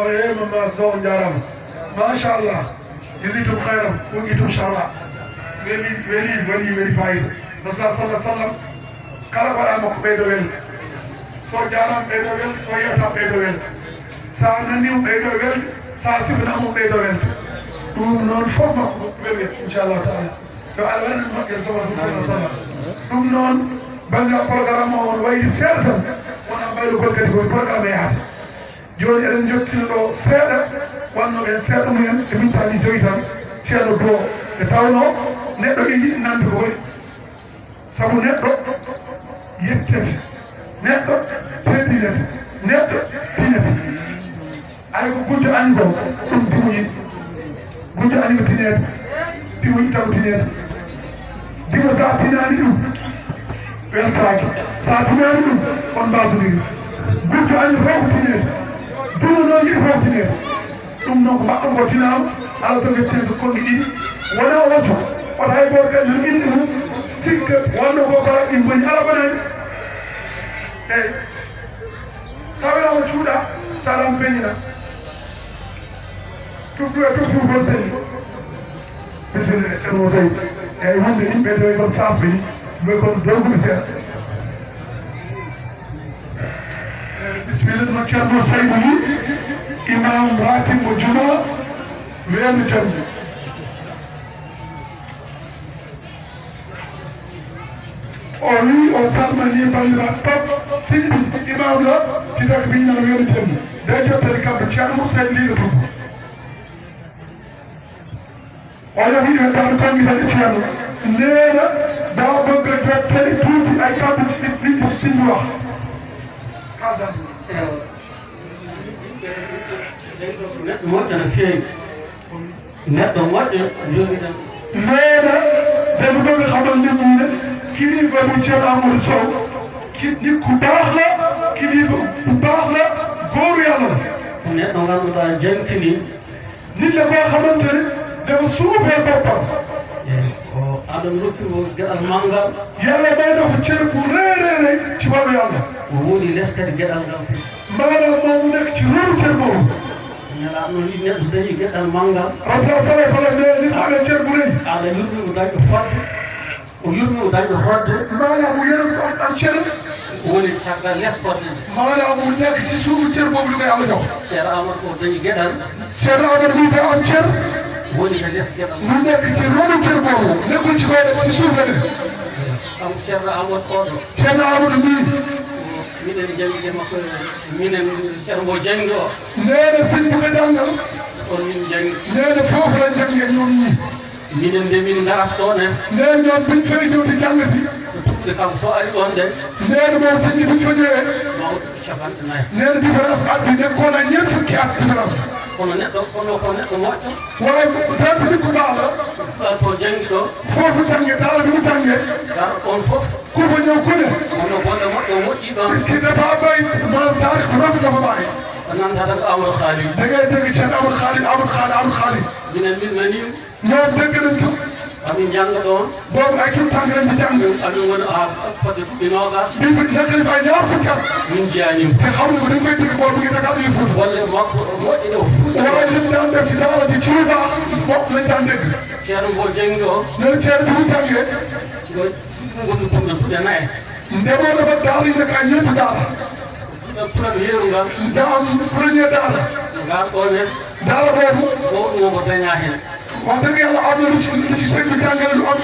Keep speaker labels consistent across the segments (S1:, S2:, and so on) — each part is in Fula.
S1: jarama mama sow jarama machallah jisitum hayram ujitum inchallah weli fayida rasul sallah sallam kala ko waɗa makko ɓeydo welka so jarama ɓeydo welka so yewta ɓeydo welka sa nanimo ɓeydo welka sa sibinamo ɓeydo welka ɗum noon fof makko welga inchallahu taala yo Allah waɗan moƴƴere soba rasul sallah sallam ɗum noon banggal programme o on wayli seeɗa tan wona mbaylugol kadi koye programme yahata joni eɗen jottino ɗo seeɗa wanno ɓen seeɗa mumen e mintaji joyi tan ceerno do e tawno neɗɗo ɓe yiɗi nande ko waɗi sabu neɗɗo yettete neɗɗo teddinete neɗɗo tinete ay ko gujjo ani ko ɗum timoyi gujjo ani ko tinede timoyi taw tinede dimo sa tinani ɗum weltaki sa tinani ɗum on mbasodiri gujjo ani fof ko tinede dimo noon yiɗi fof tinede ɗum noon ko mbaɗɗo ngo tinama ala to wette so fonɗi ɗiɗi wona waso oto hay goto kadi no indi mum sikka wonno ko bara ɗin boni ala bonani eyyi sa welama cuuɗa salam peñina tuftu e tuftu fon seni bisimilla ceerno Seydou eyyi wonde yimɓe doy kon sasɓe ni doy kon dowgude seeɗa bisimilla no ceerno Seydou yi imam ratibbo juma weedu jamdi o wi o salmani bandiraɓe pop sinɗi imam ɗo titaka biñana weedu jamdi nde jottani kamɓe ceerno mum Seydou liɗo tuggo oɗo wiɗi weddano kongi tan e ceerno nena dawa bogge jottani tuuti ay kamɓe ɗiɗɗo stindu wa kaldan neɗɗo moƴƴo no feewi neɗɗo moƴƴo jogi tan neena defuɗoɓe xamal ndemmude kilifa ɗum ceerno Amadou Sow nit ku baax la kilifa ku baax la góoru yàlla la neɗɗo ngannduɗaa jankini nit la boo xamante ne dafa suufee boppam o aɗa rokkimo geɗal manngal yàlla may na ko cër bu réeréeré ci wàllu yàlla o woni les kadi geɗal ngal maanaam moomu nekk ci rôle cër boobu nelaɗo no yiɗi neɗɗo dañi geɗal manngal rasul sallah sallam ne nit amee cër bu rëy aɗa yurmimo dañɗo fodde o yurmimo dañɗo hodde maanaam mu yërëm sa am cër woni caggal leskodde maanaam mu nekk ci suufu cër boobu li ko yàlla jox ceerno Amadou ko dañi geɗal ceerno Amadou wi day am cër woni e les geɗal mu nekk ci rôle cër boobu nekkul ci kaw ci suuf la ne am ceerno Amadou oɗo ceerno Amadou mii minen jangguide makko minen ceerno mo jangi o neene sëñ bu ko jàngal on min jangi neene foofu lañ jangge ñoom ñi minen de min garat ɗon en neen ñoom biñ feri ñëwdi jàng si tuɓɓude kam so ari ɗon de neene moom sëñ bi biñ fa ñëwee mawɗo capanɗe nayyi neene différence addi nekkoon a ñeent fukki at différence kono neɗɗo ko neɗɗo moƴƴo waaye dante ni ko ɗaala to jangi ɗo foofu jangge ɗaala bi mu jangge gara on fof ko fa ñëw ku ne ono bonɗe moƴƴo moƴƴi ɗon puisque dafa ɓay maanaam taarix bu rafet dafa ɓaay ko nantata ko Amadou Khalid da ngay dégg ceerno Amadou Khalid minen min nanima ñoom dégg nañ ko amin janga ɗon boobu ay tun tànk lañ ci jàng amin woni fodde ɗuɓɓi nogas bi nekk nañ fa ñaar fukki at min jeyanima te xam nga ko dañ koy dégg boobu ngi Dakar yi Fuuta golle makko moƴƴi ɗo waaye lim daan def ci daara ji ci lu baax bokk lañ daan dégg ceerno mbo jangi o nene ceerno bi mu jàngee gonɗi pumɗe puɗe nayi ndemo dafa daara yi nekk ay ñeenti daara premier ngal dam premier daara ngal ɗon hen daara boobu o ɗum ko daña hen wax dëgg yàlla am na lu ci sëñ bi jàngale lu am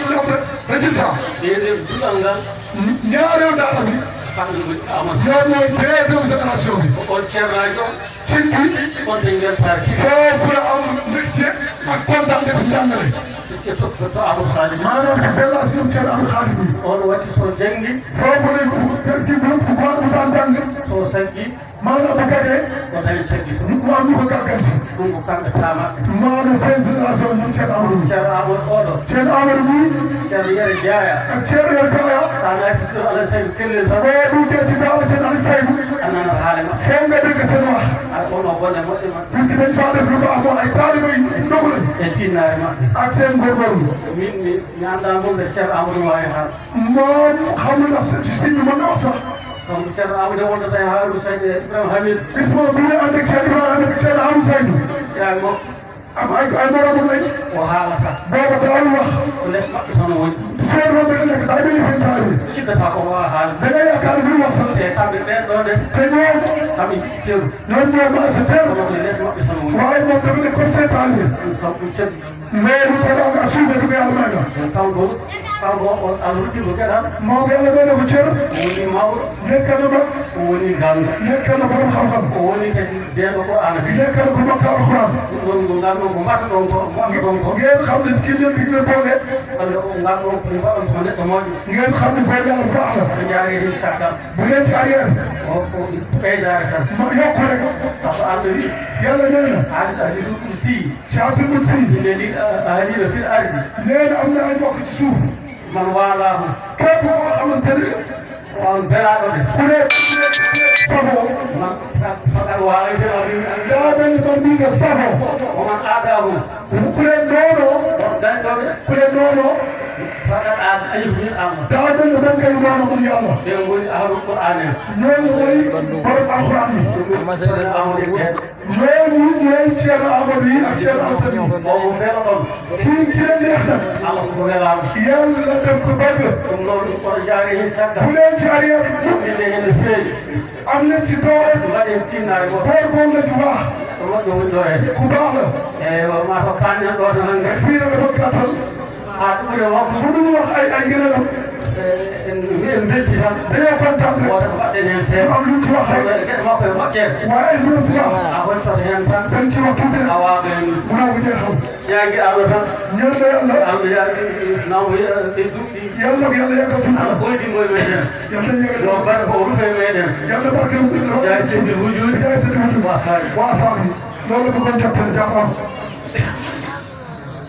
S1: résultat deuxième duɗal ngal ñaareelu daara bi kamɓe goni Amadou ñoom mooy deuxième génération bi on ceernajo sëñ bi on de ngertaki foofu la am mbégte ak kontaan si jàngale ke toppito Amadou Khalid maanaam si génération ceerno Amadou Khalid bi on watti so jangi foofu la di groupe ko baax musan jàng so saggi maanaam bu gagee o dañi caggi mu am ñu ko gàgganti ɗum ko kamɓe tamaɓe maanaam seen génération ñum ceerno Amadou oɗo ceerno Amadou ni ceerno Yero Diaya ak ceerno Yero Diaya sa naati ɗo Alaji Seydou Kellel tan o ɗum jeeti dawa ceerno Alaji Seydou annana haale ma fof nga dégg seen wax ay ono bonne moƴƴe ma puisque dañ fa def lu baax moon ay taalibe yi dogu lañ e tinnare maɓɓe ak seen góorgóorlu min mi anda mum de ceerno Amadou wawi haal moom xam na ndax si siñ bi mën na wax sax donc Thierno Amadou wonta tawi Harouna Saydou Ibrahima Hamid
S2: bismo mbiɗa ande Thierno Ibrahima Hamid Thierno Amadou Saydou
S1: yaay mo
S2: am ay moromo nayi
S1: o haalata
S2: booba dawal wax
S1: ko les maɓɓe toon woni
S2: seeɗo ɓe nekk ɗa ɓeni sen taali
S1: cikkata ko wawa haalde
S2: da ngay yaakaar fi wax sax
S1: te kamɓe ɓen ɗo de
S2: te ñoom
S1: kamɓe ceeru
S2: ñoom ñoo maase ter
S1: kono ko les maɓɓe toon woni
S2: waaye moom dafa ne comme sen taali
S1: ɗum kam ɗum ceeɗu
S2: mais ɗum taɗaga suufe ko yàlla may nga
S1: ɗum tawgo tawgo o Allah ruddigo geɗal
S2: mawɓe yàlla may na ko cër
S1: o woni mawɗo
S2: nekkana mag
S1: o woni ganga
S2: nekkana borom xam-xam
S1: o woni kadi deeɗo ko ana bi
S2: nekkana ko makka alquran
S1: ɗum ɗon ko ngal ɗon ko mbaɗa ɗon ko mbaɗa ɗon ko
S2: ngeen xam ne killen ɗi ngeen boole
S1: walla ko ngal ɗon ko mbaɗon ko neɗɗo moƴƴo
S2: ngeen xam ne boole yàlla bu baax la
S1: to jaari hen caggal
S2: bu leen ci arrière
S1: o ko ɓeydare tan
S2: ma yokku rek
S1: sabu Allah wi
S2: yàlla nee na
S1: haalde hadisul kursi
S2: caatul mun si
S1: ine li haalino fil ardi
S2: nee na am na ay mbokk ci suuf
S1: man waalaahu
S2: képp koo xamante ne
S1: on belaaɗo de
S2: ku ne safoo
S1: man fakat waawete
S2: daa mel ni man mii nga safoo
S1: oman aadaahu
S2: ku ne noonoo
S1: on dañɗoɓe
S2: ku ne noonoo
S1: fakat aada ayibnin amma
S2: daa mel ni man ngay noonu mun yàlla
S1: ɓen ngoni ahlul qur'an en
S2: ñooñu mooy borom alxuraan yi
S1: ɗum seeɗen amode ɓen
S2: ñooñu ñooy Ceerno Amadou yi ak Ceerno Alsani
S1: omo mbela ɗon
S2: kii ki leen neex na
S1: Allah ko welama
S2: yàlla def ko bëgg
S1: ɗum noon kono jaari hen caggal
S2: bu leen ci arrière
S1: inde hen no feewi
S2: am leen ci doole
S1: mbaɗen tinnare goto
S2: góorgóorlu ci wax
S1: ko moƴƴo woni ɗo hen
S2: ku baax la
S1: eyi mataw kanɗen ɗo to hannde
S2: fii la dafa gàttal
S1: ha ɗumre waktu
S2: bu dul wax ay ngëneelam
S1: en belti tan
S2: dañoo kontaan rek
S1: woto mbaɗɗen hen
S2: mu
S1: seeɗa
S2: am luñ ci wax rek
S1: gueɗe makko e moƴƴere
S2: waaye ay mbirum ci wax
S1: a hontoto hen tan
S2: dañ ci wax tuuti
S1: a
S2: rek
S1: waɓen
S2: mu naa ko jeexal
S1: ñaagui Allah tan
S2: ñaan la yàlla
S1: Allah yaagi nawo ɓe duɓɗi
S2: yàlla ko yàlla yàggal suñu
S1: Allah ɓoydingo e meɗen
S2: yàlla yàggal
S1: yo bare ko rufe meɗen
S2: yàlla barke
S1: jaay sendi wujudi
S2: jaay sa diwuju
S1: wasani
S2: waasaani loolu la bëggoon jottali jàppam